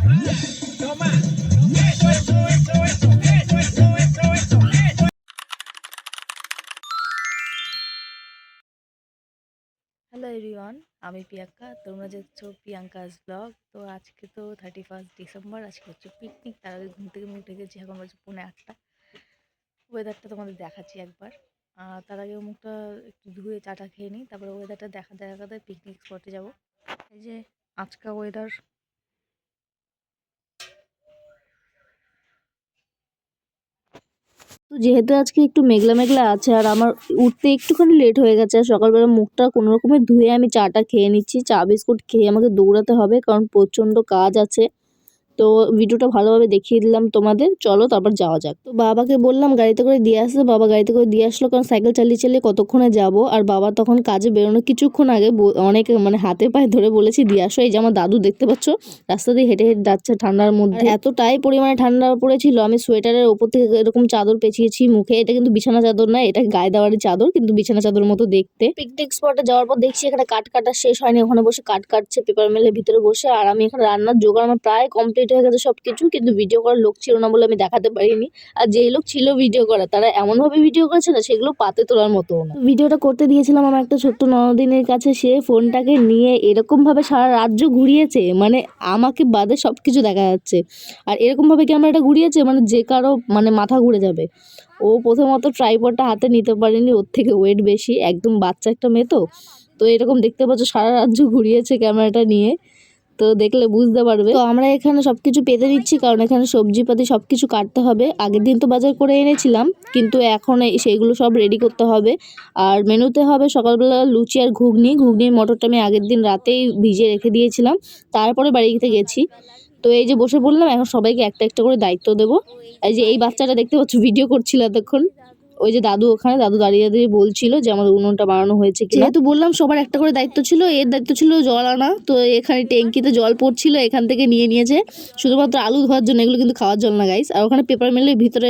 Toma. Eso. Hello everyone, আমি প্রিয়াঙ্কা। তোমরা দেখছো প্রিয়াঙ্কাস ব্লগ। তো আজকে তো 31 ডিসেম্বর, আজকে হচ্ছে পিকনিক। তার আগে ঘুম থেকে উঠে গেছি, এখন বাজে 8:45। ওয়েদারটা তোমাদের দেখাচ্ছি একবার। তার আগে মুখটা একটু ধুয়ে চাটা খেয়ে নিই, তারপরে ওয়েদারটা দেখাতে পিকনিক স্পটে যাব। এই যে আজকা ওয়েদার। তো যেহেতু আজকে একটু মেঘলা মেঘলা আছে আর আমার উঠতে একটুখানি লেট হয়ে গেছে, আর সকালবেলা মুখটা কোনো রকমের ধুয়ে আমি চাটা খেয়ে নিচ্ছি। চা বিস্কুট খেয়ে আমাকে দৌড়াতে হবে, কারণ প্রচণ্ড কাজ আছে। তো ভিডিওটা ভালোভাবে দেখিয়ে দিলাম তোমাদের, চলো তারপর যাওয়া যাক। তো বাবাকে বললাম গাড়িতে করে দিয়ে আসতে, বাবা গাড়িতে করে দিয়ে আসলো, কারণ সাইকেল চালিয়ে চালিয়ে কতক্ষণে যাব। আর বাবা তখন কাজে বেরোনো কিছুক্ষণ আগে অনেকে মানে হাতে পায়ে ধরে বলেছি দিয়ে আসো। এই যে আমার দাদু দেখতে পাচ্ছ রাস্তা দিয়ে হেঁটে হেঁটে যাচ্ছে ঠান্ডার মধ্যে, এতটাই পরিমাণে ঠান্ডা পড়েছিল আমি সোয়েটারের ওপর থেকে এরকম চাদর পেঁচিয়েছি মুখে। এটা কিন্তু বিছানা চাদর না, এটা গায়ে দেওয়ারই চাদর, কিন্তু বিছানা চাদর মতো দেখতে। পিকনিক স্পটে যাওয়ার পর দেখছি এখানে কাঠ কাটা শেষ হয়নি, ওখানে বসে কাঠ কাটছে পেপার মিলের ভিতরে বসে। আর আমি এখানে রান্নার জোগাড় আমার প্রায় কমপ্লিট হয়ে গেছে সবকিছু, কিন্তু ভিডিও করার লোক ছিল না বলে আমি দেখাতে পারিনি। আর যেই লোক ছিল ভিডিও করা, তারা এমন ভাবে ভিডিও করেছে না, সেগুলো পাতে তোলার মতো না। ভিডিওটা করতে দিয়েছিলাম আমার একটা ছোট্ট ননদিনের কাছে, সে ফোনটাকে নিয়ে এরকম ভাবে সারা রাজ্য ঘুরিয়েছে, মানে আমাকে বাদে সবকিছু দেখা যাচ্ছে। আর এরকম ভাবে ক্যামেরাটা ঘুরিয়েছে মানে যে কারো মানে মাথা ঘুরে যাবে। ও প্রথমত ট্রাইপডটা হাতে নিতে পারেনি, ওর থেকে ওয়েট বেশি, একদম বাচ্চা একটা মেয়ে। তো তো এরকম দেখতে পাচ্ছ সারা রাজ্য ঘুরিয়েছে ক্যামেরাটা নিয়ে, তো দেখলে বুঝতে পারবে। তো আমরা এখানে সবকিছু পেতে দিচ্ছি, কারণ এখানে সবজিপাতি সবকিছু কাটতে হবে। আগের দিন তো বাজার করে এনেছিলাম, কিন্তু এখন সেইগুলো সব রেডি করতে হবে। আর মেনুতে হবে সকালবেলা লুচি আর ঘুগনি। ঘুগনির মটরটা আমি আগের দিন রাতেই ভিজিয়ে রেখে দিয়েছিলাম, তারপরে বাড়িতে গেছি। তো এই যে বসে বললাম, এখন সবাইকে একটা একটা করে দায়িত্ব দেবো। এই যে এই বাচ্চাটা দেখতে পাচ্ছ ভিডিও করছিল এতক্ষণ, ওই যে দাদু, ওখানে দাদু দাঁড়িয়ে দাঁড়িয়ে বলছিল যে আমার উনুনটা বানানো হয়েছে কিনা। যেহেতু বললাম সবার একটা করে দায়িত্ব ছিল, এর দায়িত্ব ছিল জল আনা। তো এখানে ট্যাঙ্কিতে জল পড়ছিল, এখান থেকে নিয়ে নিয়েছে শুধুমাত্র আলু ধোয়ার জন্য, এগুলো কিন্তু খাওয়ার জল না গাইস। আর ওখানে পেপার মিলের ভিতরে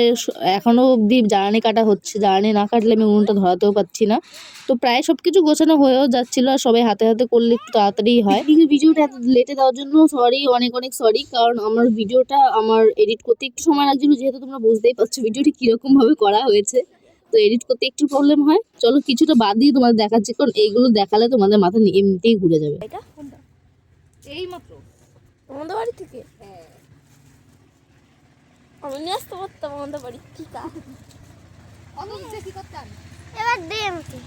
এখনো অব্দি জ্বালানি কাটা হচ্ছে, জ্বালানি না কাটলে আমি উনুনটা ধরাতেও পাচ্ছি না। তো প্রায় সবকিছু গোছানো হয়েও যাচ্ছিল, আর সবাই হাতে হাতে করলে একটু তাড়াতাড়ি হয়। ভিডিওটা এত লেটে দেওয়ার জন্য সরি, অনেক অনেক সরি, কারণ আমার ভিডিওটা আমার এডিট করতে একটু সময় লাগছিল, যেহেতু তোমরা বুঝতেই পারছো ভিডিওটি কিরকম ভাবে করা হয়েছে। তো এডিট করতে একটু প্রবলেম হয়। চলো কিছুটা বাদ দিয়ে তোমাদের দেখাচ্ছি, কারণ এইগুলো দেখালে তোমাদের মাথা এমনিতেই ঘুরে যাবে। এটা কোনটা? এই মাত্র তোমাদের বাড়ি থেকে? হ্যাঁ, আমি নিয়ে আসতে পারতাম আমাদের বাড়ি। ঠিক আছে, কি করতাম? এবার দে আমাকে।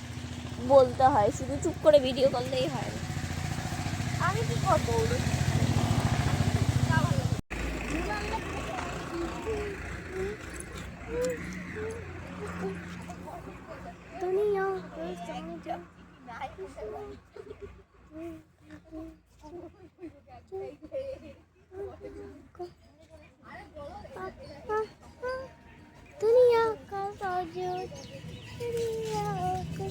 বলতে হয়, শুধু চুপ করে ভিডিও করলেই হয় না। আমি কি করবো? দুনিয়া दुनिया का साजन दुनिया का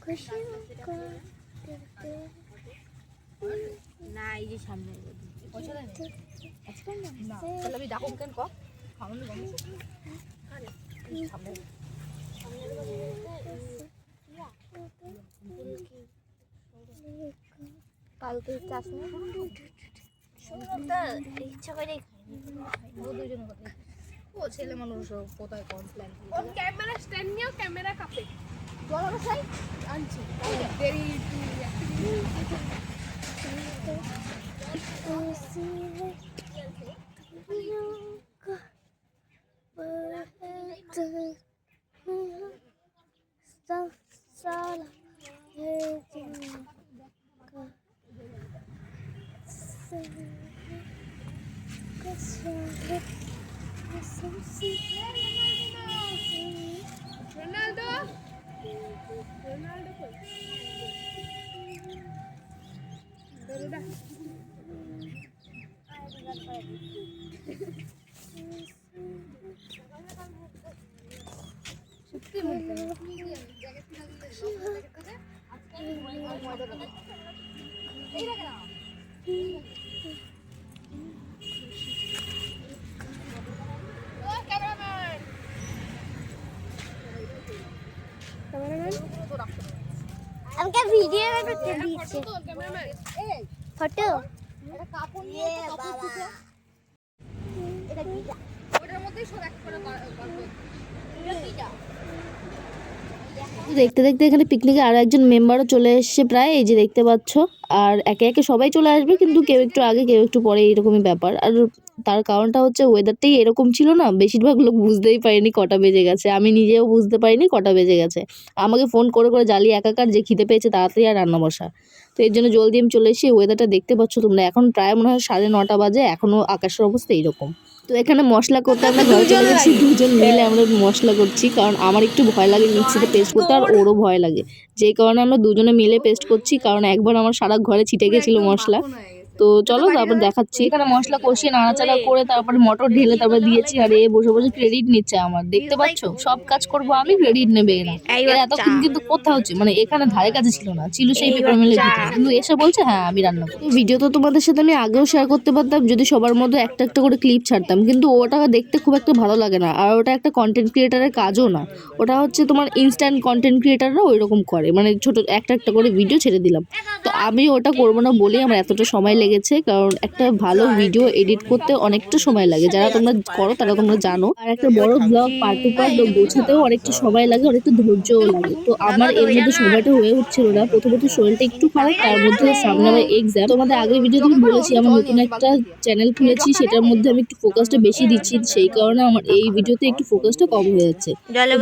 खुशियों का না এই যে সামনে তাহলে আমি ডাকুম কেন ক সামনে সামনে কালকে চাষ না ইচ্ছা করে দুজন ও ছেলে মানুষ কোথায় কমপ্লেন ও ক্যামেরা স্ট্যান্ড নিয়ে ক্যামেরা কাপে বড় সাই আনছি দেরি Ronaldo Ronaldo সত্যি আমাকে ভিডিও করতে দিচ্ছে ফটো দেখতে দেখতে এখানে পিকনিকে আরো একজন মেম্বারও চলে এসেছে প্রায়, এই যে দেখতে পাচ্ছ। আর একে একে সবাই চলে আসবে, কিন্তু কেউ একটু আগে কেউ একটু পরে, এরকমই ব্যাপার। আর তার কারণটা হচ্ছে ওয়েদারটাই এরকম ছিল না, বেশিরভাগ লোক বুঝতেই পারেনি কটা বেজে গেছে। আমি নিজেও বুঝতে পারিনি কটা বেজে গেছে। আমাকে ফোন করে করে জ্বালিয়ে একাকার, যে খিদে পেয়েছে তাড়াতাড়ি আর রান্না বসা। তো এর জন্য জলদি আমি চলে এসেছি। ওয়েদারটা দেখতে পাচ্ছ তোমরা, এখন প্রায় মনে হয় 9:30 বাজে, এখনো আকাশের অবস্থা এইরকম। তো এখানে মশলা করতে আমরা ঘরে চলে গেছি, দুজন মিলে আমরা মশলা করছি, কারণ আমার একটু ভয় লাগে মিক্সিতে পেস্ট করতে, আর ওরও ভয় লাগে, যেই কারণে আমরা দুজনে মিলে পেস্ট করছি। কারণ একবার আমার সারা ঘরে ছিটে গেছিল মশলা। তো চলো তারপর দেখাচ্ছি। এখানে মশলা কষিয়ে নাড়াচাড়া করে তারপরে মটর ঢেলে তারপরে দিয়েছি। আর এ বসে বসে ক্রেডিট নিচ্ছে আমার, দেখতে পাচ্ছ সব কাজ করবো আমি, ক্রেডিট নেবে এরা। এরা এতক্ষণ কিন্তু কোথাও হচ্ছে, মানে এখানে ধারে কাছে ছিল না, ছিল সেই পেপার মিলের ভিতরে, কিন্তু এসে বলছে হ্যাঁ আমি রান্না করি। ভিডিও তো তোমাদের সাথে আমি আগেও শেয়ার করতে পারতাম যদি সবার মধ্যে একটা একটা করে ক্লিপ ছাড়তাম, কিন্তু ওটা দেখতে খুব একটা ভালো লাগে না। আর ওটা একটা কন্টেন্ট ক্রিয়েটারের কাজও না, ওটা হচ্ছে তোমার ইনস্ট্যান্ট কন্টেন্ট ক্রিয়েটাররা ওই রকম করে, মানে ছোট একটা একটা করে ভিডিও ছেড়ে দিলাম। তো আমি ওটা করবো না বলেই আমার এতটা সময় লেগেছে, কারণ একটা ভালো ভিডিও এডিট করতে অনেকটা সময় লাগে, যারা তোমরা করো তারা তোমরা জানো। আর একটা বড় ব্লগ পার্ট টু পার্ট গোছাতেও অনেকটা সময় লাগে, অনেকটা ধৈর্যও লাগে। তো আমার এর মধ্যে সময়টা হয়ে উঠছিল না, প্রথমত শরীরটা একটু খারাপ, তার মধ্যে সামনে আমার এক্সাম। তোমাদের আগের ভিডিও থেকে বলেছি আমার নতুন একটা চ্যানেল খুলেছি, সেটার মধ্যে আমি একটু ফোকাসটা বেশি দিচ্ছি, সেই কারণে আমার এই ভিডিওতে একটু ফোকাসটা কম হয়ে যাচ্ছে।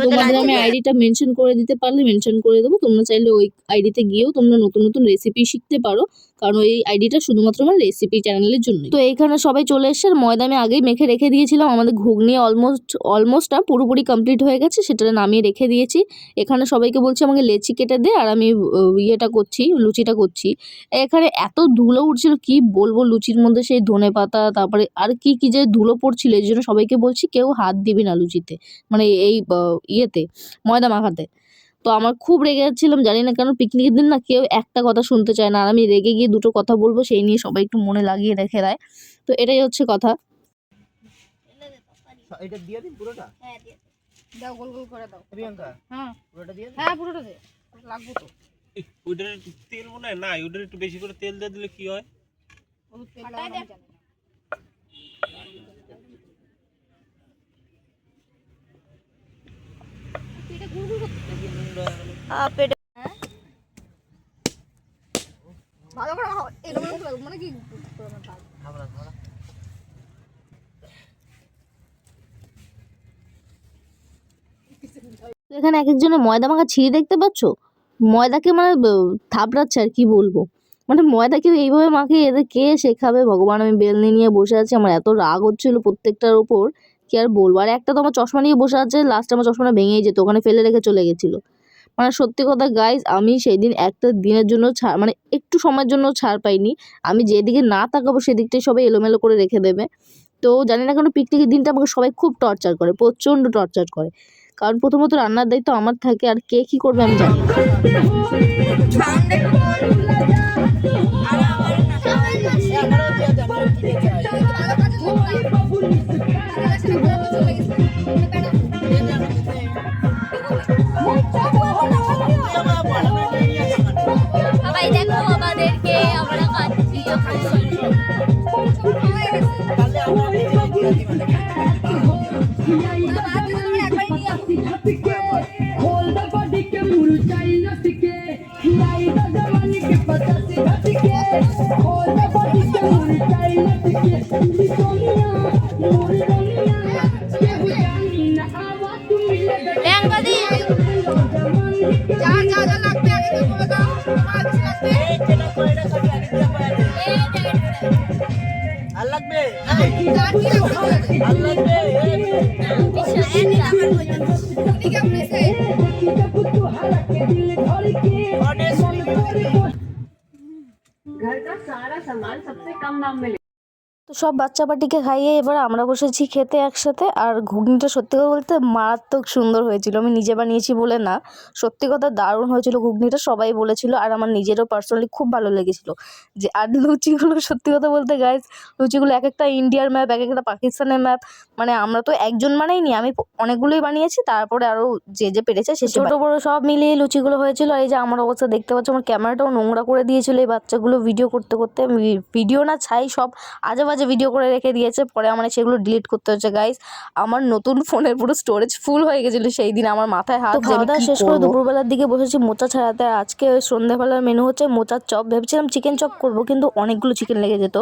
তোমাদের আমি আইডিটা মেনশন করে দিতে পারলে মেনশন করে দেবো, তোমরা চাইলে ওই আইডিতে গিয়েও তোমরা নতুন নতুন রেসিপি শিখতে পারো, কারণ ওই আইডিটা শুধুমাত্র আমার রেসিপি চ্যানেলের জন্য। তো এইখানে সবাই চলে এসছে, আর ময়দা আমি আগেই মেখে রেখে দিয়েছিলাম। আমাদের ঘুগনি অলমোস্ট না পুরোপুরি কমপ্লিট হয়ে গেছে, সেটা নামিয়ে রেখে দিয়েছি। এখানে সবাইকে বলছি আমাকে লেচি কেটে দে, আর আমি ইয়েটা করছি, লুচিটা করছি। এখানে এত ধুলো উঠছিল কি বলবো, লুচির মধ্যে সেই ধনেপাতা তারপরে আর কি কি যে ধুলো পড়ছিল, এই জন্য সবাইকে বলছি কেউ হাত দিবি না লুচিতে, মানে এই ইয়েতে ময়দা মাখাতে। তো আমার খুব রেগে যাচ্ছিলাম, জানি না কেন পিকনিকের দিন না কেউ একটা কথা শুনতে চায় না, আর আমি রেগে গিয়ে দুটো কথা বলবো সেই নিয়ে সবাই একটু মনে লাগিয়ে রেখে দেয়। তো এটাই হচ্ছে কথা। এটা দিয়ে দিন পুরোটা। হ্যাঁ দিয়ে দাও, গোল গোল করে দাও প্রিয়াঙ্কা হ্যাঁ পুরোটা দিয়ে দিন। হ্যাঁ পুরোটা দে, লাগবে তো। ওইটার একটু তেল মনে হয় না, ওইটার একটু বেশি করে তেল দিয়ে দিলে কি হয়? হলুদ তেল দাও, আমি জানি না। এটা গুড় গুড় করতে পেটে ভালো করে এরকম মানে কি খাবার খাবার এখানে এক একজনের ময়দা মাখা ছিঁড়ে দেখতে পাচ্ছ, ময়দাকে মানে থাপড়াচ্ছে, আর কি বলবো, মানে ময়দাকে এইভাবে মাখিয়ে এদের কে শেখাবে ভগবান। আমি বেলনি নিয়ে বসে আছি, আমার এত রাগ হচ্ছিল প্রত্যেকটার উপর, কি আর বলবো। আর একটা তো আমার চশমা নিয়ে বসে আছে, লাস্টে আমার চশমাটা ভেঙেই যেত, ওখানে ফেলে রেখে চলে গেছিলো। মানে সত্যি কথা গাইজ, আমি সেই দিন একটা দিনের জন্য ছাড়, মানে একটু সময়ের জন্য ছাড় পাইনি। আমি যেদিকে না তাকাবো সেদিকটাই সবাই এলোমেলো করে রেখে দেবে। তো জানি না কেন পিকনিকের দিনটা আমাকে সবাই খুব টর্চার করে, প্রচণ্ড টর্চার করে, কারণ প্রথমত রান্নার দায়িত্ব আমার থাকে, আর কে কী করবে আমি জানি না। সবাই দেখো আমাদেরকে, আমরা খাচ্ছি घर का सारा सामान सबसे कम दाम में তো সব বাচ্চা পাটিকে খাইয়ে এবার আমরা বসেছি খেতে একসাথে। আর ঘুগনিটা সত্যি কথা বলতে মারাত্মক সুন্দর হয়েছিল, আমি নিজে বানিয়েছি বলে না, সত্যি কথা দারুণ হয়েছিল ঘুগনিটা, সবাই বলেছিল। আর আমার নিজেরও পার্সোনালি খুব ভালো লেগেছিল। যে আর লুচিগুলো সত্যি কথা বলতে গাইস, লুচিগুলো এক একটা ইন্ডিয়ার ম্যাপ, এক একটা পাকিস্তানের ম্যাপ, মানে আমরা তো একজন বানাইনি, আমি অনেকগুলোই বানিয়েছি, তারপরে আরও যে যে পেরেছে সে ছোটো বড়ো সব মিলিয়ে লুচিগুলো হয়েছিল। এই যে আমার অবস্থা দেখতে পাচ্ছ, আমার ক্যামেরাটাও নোংরা করে দিয়েছিল এই বাচ্চাগুলো ভিডিও করতে করতে, ভিডিও না ছাই সব আজে বাজে ভিডিও করে রেখে দিয়েছে, পরে আমার সেগুলো ডিলিট করতে হচ্ছে গাইস। আমার নতুন ফোনের পুরো স্টোরেজ ফুল হয়ে গেছিল সেই দিন, আমার মাথায় হাত। খাওয়া দাওয়া শেষ করে দুপুরবেলার দিকে বসেছি মোচা ছাড়াতে। আর আজকে সন্ধ্যাবেলার মেনু হচ্ছে মোচার চপ। ভেবেছিলাম চিকেন চপ করবো, কিন্তু অনেকগুলো চিকেন লেগে যেত,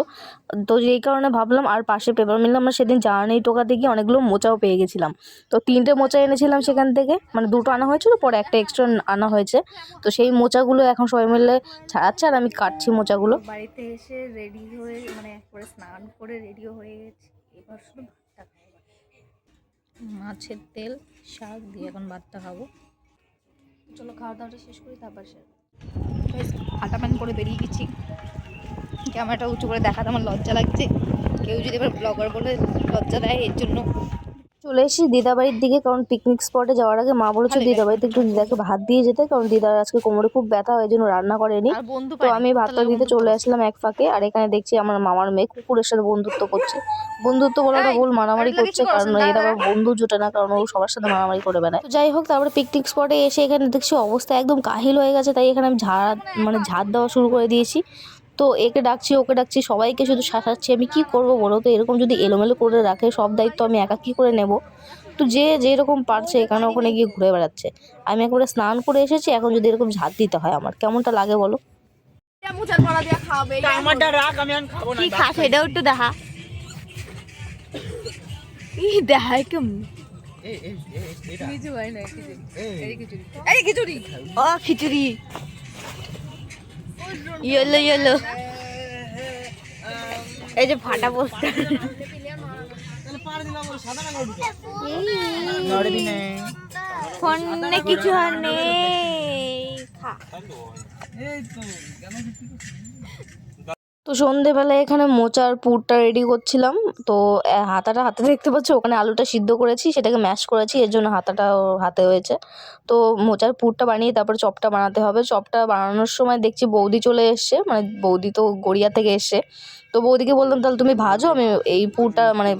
তো যেই কারণে ভাবলাম। আর পাশে পেপার মিলে আমরা সেদিন জার্নি টোকাতে গিয়ে অনেকগুলো মোচাও পেয়ে গেছিলাম, তো 3টে মোচা এনেছিলাম সেখান থেকে, মানে 2টো আনা হয়েছিল, পরে একটা এক্সট্রা আনা হয়েছে। তো সেই মোচাগুলো এখন সবাই মিলে ছাড়াচ্ছে আর আমি কাটছি মোচাগুলো। বাড়িতে এসে রেডি হয়ে মানে একবারে স্নান করে রেডিও হয়ে গেছি, এবার শুধু ভাতটা খাবো। মাছের তেল শাক দিয়ে এখন ভাতটা খাবো। চলো খাওয়া দাওয়াটা শেষ করি, তারপর হাঁটা প্যান্ট করে বেরিয়ে গেছি। ক্যামেরাটা উঁচু করে দেখাতে আমার লজ্জা লাগছে, কেউ যদি এবার ব্লগার বলে লজ্জা দেয় এর জন্য। চলে এসেছি দিদাবাড়ির দিকে, কারণ পিকনিক স্পটে যাওয়ার আগে মা বলেছে দিদাবাড়িতে একটু দিদাকে ভাত দিয়ে যেতে, কারণ দিদার আজকে কোমরে খুব ব্যথা, ওই জন্য রান্না করেনি। তো আমি ভাতটা দিতে চলে আসলাম এক ফাঁকে। আর এখানে দেখছি আমার মামার মেয়ে কুকুরের সাথে বন্ধুত্ব করছে, বন্ধুত্ব বলাটা ভুল, মারামারি করছে, কারণ এরা আবার বন্ধু জোটে না, কারণ ও সবার সাথে মারামারি করে বেড়ায়। তো যাই হোক, তারপরে পিকনিক স্পটে এসে এখানে দেখছি অবস্থা একদম কাহিল হয়ে গেছে, তাই এখানে আমি ঝাড় দেওয়া শুরু করে দিয়েছি। তো একে ডাকছি ওকে ডাকছি, সবাইকে শুধু শাসাচ্ছি। আমি কি করব বলো তো, এরকম যদি এলোমেলো করে রাখে সব দায়িত্ব আমি একা কী করে নেব? তো যে যেরকম পারছে এখানে ওখানে গিয়ে ঘুরে বেড়াচ্ছে, আমি একবারে স্নান করে এসেছি, এখন যদি এরকম ঝাড় দিতে হয় আমার কেমনটা লাগে বলো? কি খাস এটাও একটু দেখা, দেখায় কেমন ও খিচুড়ি ইয়েলো ইয়েলো, এই যে ফাটা পোস্টার। ফোনে কিছু আর নেই, খা। তো সন্ধেবেলায় এখানে মোচার পুরটা রেডি করছিলাম। তো হাতে দেখতে পাচ্ছ, ওখানে আলুটা সিদ্ধ করেছি, সেটাকে ম্যাশ করেছি, এর জন্য হাতাটা হাতে হয়েছে। তো মোচার পুরটা বানিয়ে তারপর চপটা বানাতে হবে। চপটা বানানোর সময় দেখছি বৌদি চলে এসছে, মানে বৌদি তো গড়িয়া থেকে এসছে। তো বৌদিকে বললাম তাহলে তুমি ভাজো, আমি এই পুরটা মানে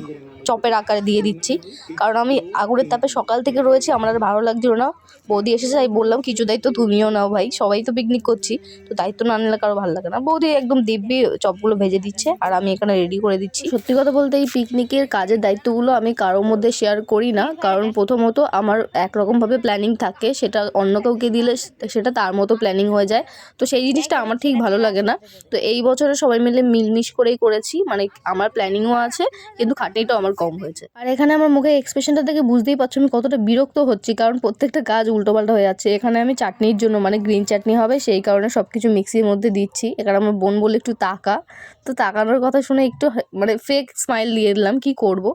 চপের আকারে দিয়ে দিচ্ছি, কারণ আমি আগুনের তাপে সকাল থেকে রয়েছি, আমার আর ভালো লাগছিল না। বৌদি এসেছে, তাই বললাম কিছু দায়িত্ব তুমিও নাও ভাই, সবাই তো পিকনিক করছি, তো দায়িত্ব না নিলে কারো ভালো লাগে না। বৌদি একদম দিব্যি চপগুলো ভেজে দিচ্ছে আর আমি এখানে রেডি করে দিচ্ছি। সত্যি কথা বলতে এই পিকনিকের কাজের দায়িত্বগুলো আমি কারোর মধ্যে শেয়ার করি না, কারণ প্রথমত আমার একরকমভাবে প্ল্যানিং থাকে, সেটা অন্য কাউকে দিলে সেটা তার মতো প্ল্যানিং হয়ে যায়, তো সেই জিনিসটা আমার ঠিক ভালো লাগে না। তো এই বছরে সবাই মিলে মিলমিশ করেই করেছি, মানে আমার প্ল্যানিংও আছে কিন্তু খাটনিটাও আমার কম হয়েছে। আর এখানে আমার মুখে এক্সপ্রেশনটা দেখে বুঝতেই পারছো আমি কতটা বিরক্ত হচ্ছি, কারণ প্রত্যেকটা কাজ উল্টোপাল্টা হয়ে যাচ্ছে। এখানে আমি চাটনির জন্য মানে গ্রিন চাটনি হবে সেই কারণে সব কিছু মিক্সির মধ্যে দিচ্ছি। এখানে আমার বোন বলে একটু তাকা, তো তাকানোর কথা শুনে একটু মানে ফেক স্মাইল দিয়ে দিলাম, কি করব।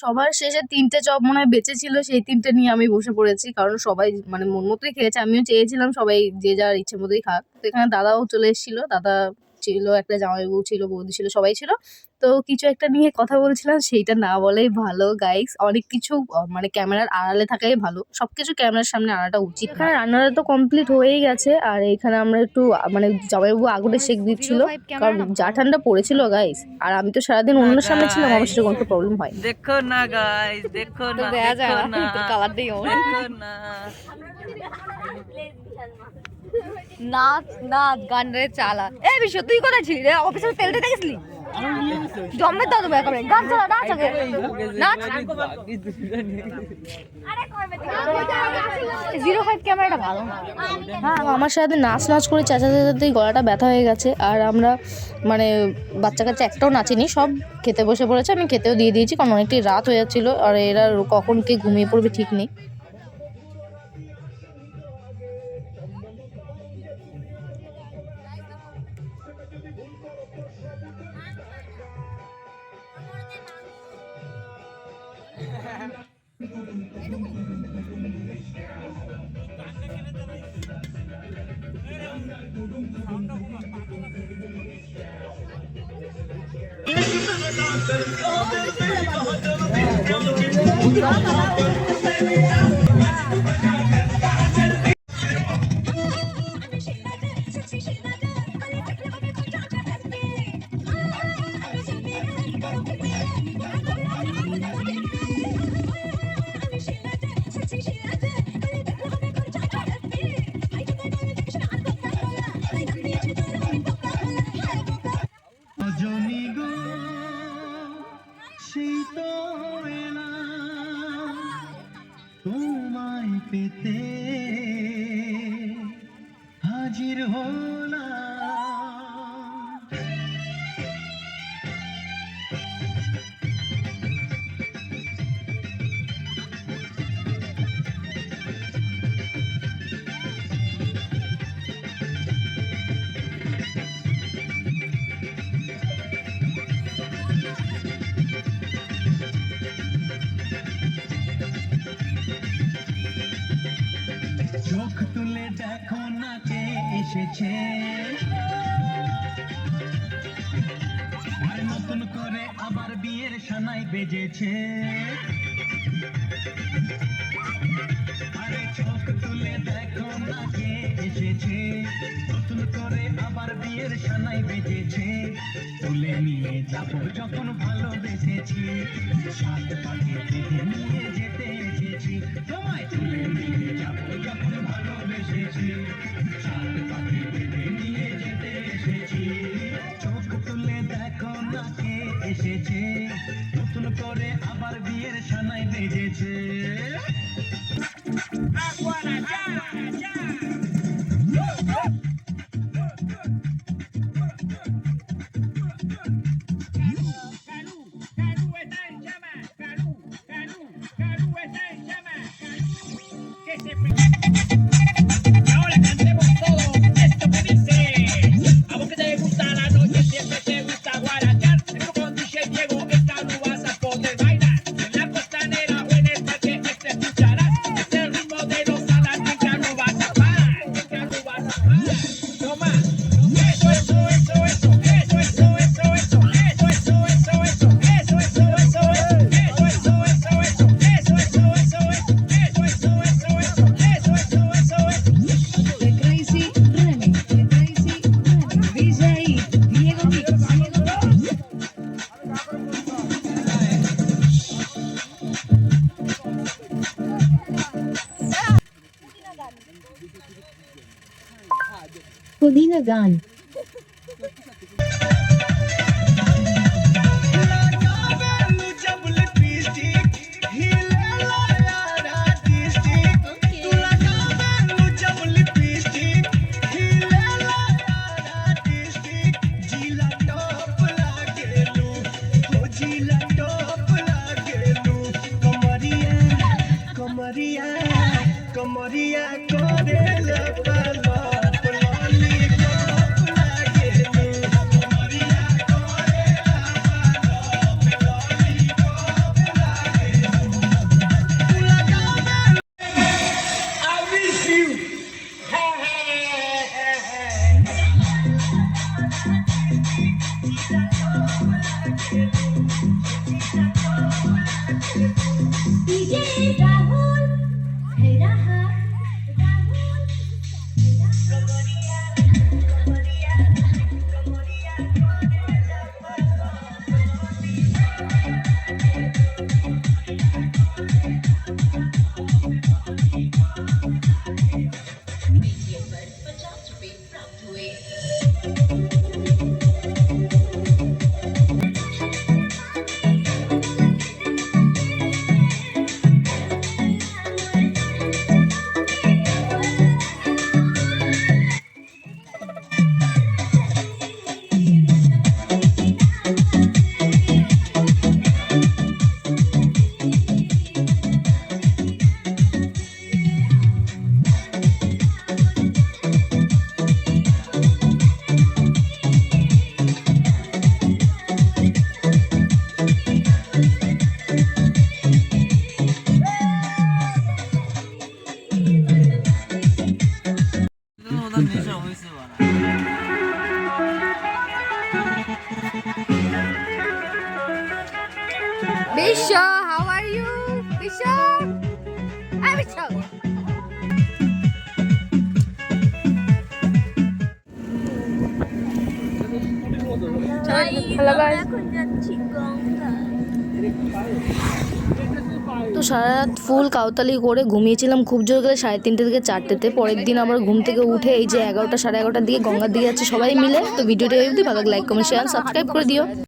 সবার শেষে 3টে চপ মনে হয় বেঁচে ছিল, সেই 3টে নিয়ে আমি বসে পড়েছি, কারণ সবাই মানে মন মতোই খেয়েছে, আমিও চেয়েছিলাম সবাই যে যার ইচ্ছে মতোই খাক। তো এখানে দাদাও চলে এসেছিলো, দাদা ছিল, একটা জামাইবাবু ছিল, বৌদি ছিল, সবাই ছিল। তো কিছু একটা নিয়ে কথা বলছিলাম, সেইটা না বলেই ভালো গাইস। অনেক কিছু মানে ক্যামেরার আড়ালে থাকাই ভালো, সবকিছু ক্যামেরার সামনে আনাটা উচিত। এখানে রান্নাটা তো কমপ্লিট হয়েই গেছে, আর এখানে আমরা একটু মানে জামাইবাবু আগুনে সেক দিচ্ছিল, কারণ যা ঠান্ডা পড়েছিল গাইস। আর আমি তো সারাদিন অন্যের সামনে ছিলাম, আমার সেটা কোনো প্রবলেম হয়। দেখো না গাইস, দেখো না, দেখো না, কালার দিয়ে দেখো না। নাচ নাচ গান রে চালা। এ বিশ্ব তুই কোথায় ছিলি রে? অফিসে তেল দিতে গেছিলি? জম্মে দাও তুমি একেবারে গান চালা, নাচ আগে নাচ। 05 ক্যামেরাটা ভালো না। হ্যাঁ, আমার সাথে নাচ নাচ করে চেঁচাতে চেঁচাতেই গলাটা ব্যথা হয়ে গেছে। আর আমরা মানে বাচ্চা কাচ্চা একটাও নাচিনি, সব খেতে বসে পড়েছে। আমি খেতেও দিয়ে দিয়েছি, কারণ অনেকটাই রাত হয়ে যাচ্ছিলো। আর এরা কখন কে ঘুমিয়ে পড়বে ঠিক নেই। তোমায় পেতে হাজির হলাম। চোখ তুলে দেখো না কে এসেছে, আর নতুন করে আবার বিয়ের সানাই বেজেছে। আরে চোখ তুলে দেখো না কে এসেছে, নতুন করে আবার বিয়ের সানাই বেজেছে। তুলে নিয়ে যাবো যখন ভালোবেসেছি, সাত পাখি থেকে নিয়ে যেতে এসেছি। তোমায় তুলে নিয়ে যাবো যখন ভালোবেসেছি, সাত পাখি থেকে নিয়ে যেতে এসেছি। চোখ তুলে দেখো না কে এসেছে, নতুন করে আবার বিয়ের সানাই বেজেছে। পুদিনা গান। कमरिया करे लपलप लॉलीपॉप বিশ্ব, how are you? বিশ্ব, বিশ্ব। এখন যাচ্ছি গঙ্গা। তো সারা রাত ফুল কাউতালি করে ঘুমিয়েছিলাম খুব জোর করে 3:30 থেকে 4টেতে। পরের দিন আবার ঘুম থেকে উঠে এই যে 11টা সাড়ে 11টার দিকে গঙ্গার দিকে যাচ্ছে সবাই মিলে। তো ভিডিওটা এই অবধি, ভালো লাগলে লাইক কমেন্ট শেয়ার সাবস্ক্রাইব করে দিও।